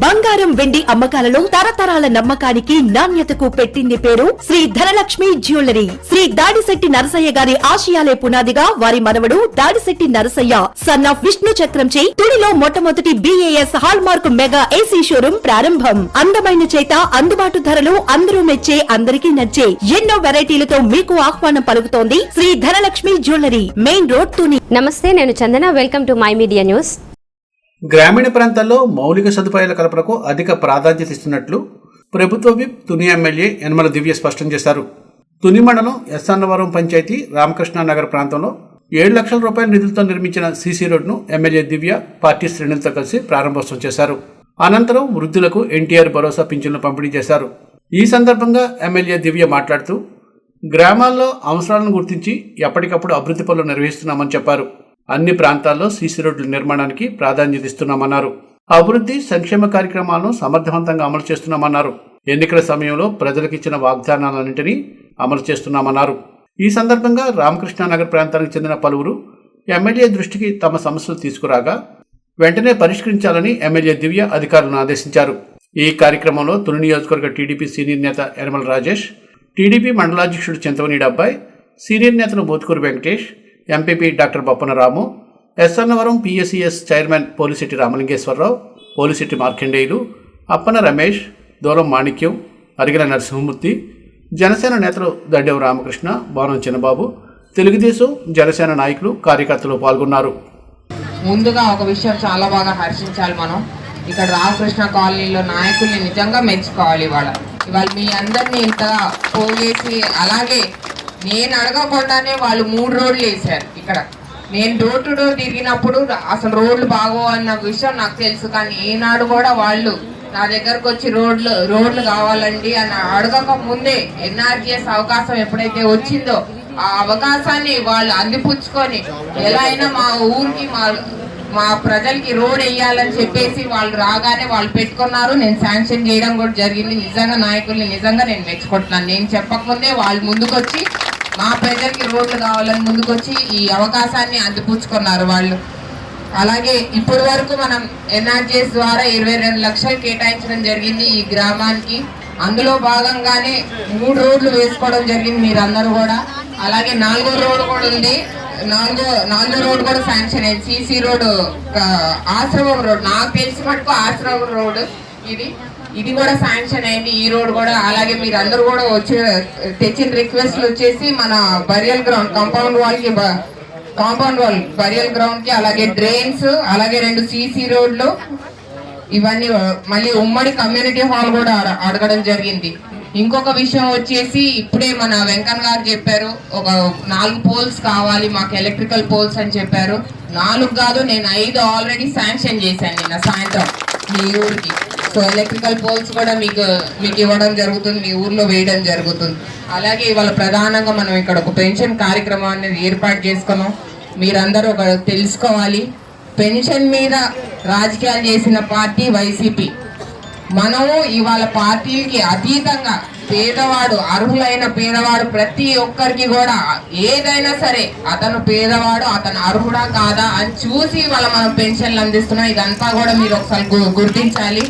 బంగారం వెండి అమ్మకాలలో తరతరాల నమ్మకానికి నాణ్యతకు పెట్టింది పేరు శ్రీ ధనలక్ష్మి జ్యువెలరీ. శ్రీ దాడిశెట్టి నరసయ్య గారి ఆశయాలే పునాదిగా వారి మనవడు దాడిశెట్టి నరసయ్య సన్ ఆఫ్ విష్ణు చక్రంచే తుడిలో మొట్టమొదటి BAS hall mark mega AC showroom ప్రారంభం. అందమైన చేత అందుబాటు ధరలు అందరూ మెచ్చే అందరికీ నచ్చే ఎన్నో వెరైటీలతో మీకు ఆహ్వానం పలుకుతోంది Shri Dhanalakshmi jewellery, main road Tuni. నమస్తే, నేను Chandana. Welcome to my media news. గ్రామీణ ప్రాంతాల్లో మౌలిక సదుపాయాల కల్పనకు అధిక ప్రాధాన్యత ఇస్తున్నట్లు ప్రభుత్వ విప్ తుని ఎమ్మెల్యే యనమల దివ్య స్పష్టం చేశారు. తుని మండలం ఎస్సన్నవరం పంచాయతీ రామకృష్ణానగర్ ప్రాంతంలో 7 లక్షల రూపాయల నిధులతో నిర్మించిన సీసీ రోడ్డును ఎమ్మెల్యే దివ్య పార్టీ శ్రేణులతో కలిసి ప్రారంభోత్సవం చేశారు. అనంతరం వృద్ధులకు NTR భరోసా పింఛన్లు పంపిణీ చేశారు. ఈ సందర్భంగా ఎమ్మెల్యే దివ్య మాట్లాడుతూ గ్రామాల్లో అవసరాలను గుర్తించి ఎప్పటికప్పుడు అభివృద్ధి పనులు నిర్వహిస్తున్నామని చెప్పారు. అన్ని ప్రాంతాల్లో సీసీ రోడ్ల నిర్మాణానికి ప్రాధాన్యత ఇస్తున్నామన్నారు. అభివృద్ధి సంక్షేమ కార్యక్రమాలను సమర్థవంతంగా అమలు చేస్తున్నామన్నారు. ఎన్నికల సమయంలో ప్రజలకు ఇచ్చిన వాగ్దానాలన్నింటినీ అమలు చేస్తున్నామన్నారు. ఈ సందర్భంగా రామకృష్ణానగర్ ప్రాంతానికి చెందిన పలువురు ఎమ్మెల్యే దృష్టికి తమ సమస్యలు తీసుకురాగా వెంటనే పరిష్కరించాలని ఎమ్మెల్యే దివ్య అధికారులను ఆదేశించారు. ఈ కార్యక్రమంలో తుని నియోజకవర్గ టీడీపీ సీనియర్ నేత యనమల రాజేష్, టీడీపీ మండలాధ్యక్షుడు చింతవనీడి అబ్బాయి, సీనియర్ నేతలు మోతుకూరు వెంకటేష్, ఎంపీపీ డాక్టర్ బొప్పన రాము, ఎస్సన్నవరం PSCS చైర్మన్ పోలిశెట్టి రామలింగేశ్వరరావు, పోలిశెట్టి మార్కండేయులు, అప్పన రమేష్, దూలం మాణిక్యం, అరిగిల నరసింహమూర్తి, జనసేన నేతలు దండెవ రామకృష్ణ, బాణం చిన్నబాబు, తెలుగుదేశం జనసేన నాయకులు కార్యకర్తలు పాల్గొన్నారు. ముందుగా ఒక విషయం చాలా బాగా హర్షించాలి. మనం ఇక్కడ రామకృష్ణ కాలనీలో నాయకుల్ని నిజంగా మెచ్చుకోవాలి. ఇవాళ మీ అందరినీ ఇంతగా పోగేసి, అలాగే నేను అడగకుండానే వాళ్ళు 3 రోడ్లు వేశారు. ఇక్కడ నేను డోర్ టు డోర్ తిరిగినప్పుడు అసలు రోడ్లు బాగో అన్న విషయం నాకు తెలుసు, కానీ ఈనాడు కూడా వాళ్ళు నా దగ్గరకు వచ్చి రోడ్లు కావాలండి అని అడగక ముందే NRGS అవకాశం ఎప్పుడైతే వచ్చిందో ఆ అవకాశాన్ని వాళ్ళు అందిపుచ్చుకొని ఎలా అయినా మా ఊరికి మా ప్రజలకి రోడ్ వేయాలని చెప్పేసి వాళ్ళు రాగానే వాళ్ళు పెట్టుకున్నారు. నేను శాంక్షన్ చేయడం కూడా జరిగింది. నిజంగా నాయకుల్ని నిజంగా నేను మెచ్చుకుంటున్నాను. నేను చెప్పకముందే వాళ్ళు ముందుకొచ్చి మా ప్రజలకి రోడ్లు కావాలని ముందుకొచ్చి ఈ అవకాశాన్ని అందిపుచ్చుకున్నారు వాళ్ళు. అలాగే ఇప్పటి వరకు మనం NRGS ద్వారా 22 లక్షలు కేటాయించడం జరిగింది ఈ గ్రామానికి. అందులో భాగంగానే 3 రోడ్లు వేసుకోవడం జరిగింది మీరందరూ కూడా. అలాగే 4వ రోడ్డు కూడా ఉంది. 4వ రోడ్డు కూడా శాంక్షన్ అయింది. CC రోడ్డు, ఆశ్రమం రోడ్, నాకు తెలిసి మటుకు ఆశ్రమం రోడ్డు ఇది కూడా శాంక్షన్ అయింది. ఈ రోడ్ కూడా. అలాగే మీరు అందరూ కూడా వచ్చి తెచ్చిన రిక్వెస్ట్లు వచ్చేసి మన burial ground compound wall burial ground కి, అలాగే డ్రైన్స్, అలాగే 2 CC రోడ్లు, ఇవన్నీ మళ్ళీ ఉమ్మడి కమ్యూనిటీ హాల్ కూడా అడగడం జరిగింది. ఇంకొక విషయం వచ్చేసి ఇప్పుడే మన వెంకన్న గారు చెప్పారు, ఒక 4 పోల్స్ కావాలి మాకు, ఎలక్ట్రికల్ పోల్స్ అని చెప్పారు. 4 కాదు, నేను 5 ఆల్రెడీ శాంక్షన్ చేశాను నిన్న సాయంత్రం మీ ఊరికి. సో ఎలక్ట్రికల్ పోల్స్ కూడా మీకు ఇవ్వడం జరుగుతుంది, మీ ఊర్లో వేయడం జరుగుతుంది. అలాగే ఇవాళ ప్రధానంగా మనం ఇక్కడ ఒక పెన్షన్ కార్యక్రమాన్ని ఏర్పాటు చేసుకున్నాం. మీరందరూ ఒక తెలుసుకోవాలి, పెన్షన్ మీద రాజకీయాలు చేసిన పార్టీ వైసీపీ. మనము ఇవాళ పార్టీలకి అతీతంగా పేదవాడు, అర్హులైన పేదవాడు ప్రతి ఒక్కరికి కూడా ఏదైనా సరే అతను పేదవాడు, అతను అర్హుడా కాదా అని చూసి ఇవాళ మనం పెన్షన్లు అందిస్తున్నాం. ఇదంతా కూడా మీరు ఒకసారి గుర్తించాలి.